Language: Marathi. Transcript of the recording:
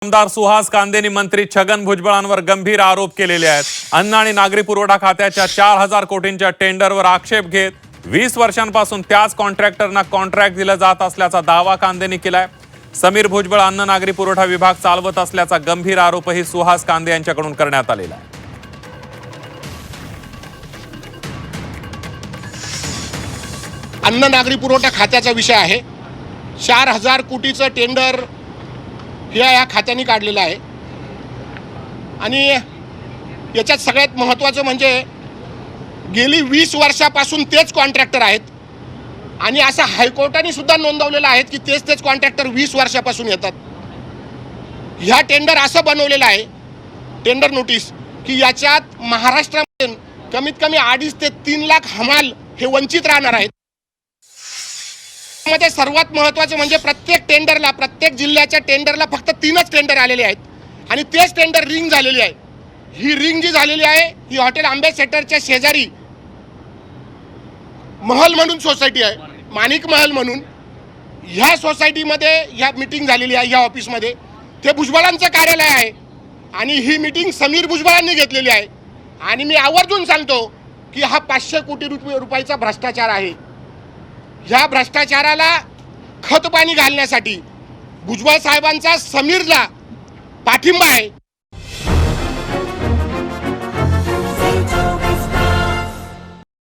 आमदार सुहास कांदेनी मंत्री छगन भुजबळांवर गंभीर आरोप केलेले आहेत। अन्न आणि नागरी पुरवठा खात्याच्या 4,000 कोटींच्या टेंडरवर आक्षेप घेत 20 वर्षांपासून त्याच कॉन्ट्रॅक्टरना कॉन्ट्रॅक्ट दिलं जात असल्याचा दावा कांदेनी केलाय। समीर भुजबळ अन्न नागरी पुरवठा विभाग चालवत असल्याचा गंभीर आरोपही सुहास कांदे यांच्याकडून करण्यात आलेला आहे। अन्न नागरी पुरवठा खात्याचा विषय आहे। 4,000 कोटीचं टेंडर या खात्याने काढलेलं आहे आणि याच्यात सगळ्यात महत्त्वाचं म्हणजे गेली 20 वर्षापासून तेच कॉन्ट्रॅक्टर आहेत आणि असं हायकोर्टाने सुद्धा नोंदवलेलं आहे की तेच कॉन्ट्रॅक्टर 20 वर्षापासून येतात। ह्या टेंडर असं बनवलेलं आहे, टेंडर नोटीस, की याच्यात महाराष्ट्रामध्ये कमीत कमी 2.5 ते 3 लाख हमाल हे वंचित राहणार आहेत। मध्ये सर्वात महत्त्वाचं म्हणजे प्रत्येक जिल्ह्याच्या टेंडरला फक्त 3च टेंडर आलेले आहेत आणि तेच टेंडर रिंग झालेली आहे। ही रिंग जी झालेली आहे ही हॉटेल अँबेसेडरच्या शेजारी महल म्हणून सोसायटी आहे, माणिक महल म्हणून। ह्या सोसायटीमध्ये ह्या मीटिंग झालेली आहे, ह्या ऑफिसमध्ये ते भुजबळांचं कार्यालय आहे आणि ही मीटिंग समीर भुजबळांनी घेतलेली आहे। आणि मी आवर्जून सांगतो की हा 500 कोटी रुपयाचा भ्रष्टाचार आहे। ह्या भ्रष्टाचाराला खतपाणी घालण्यासाठी भुजबळ साहेबांचा समीरला पाठिंबा आहे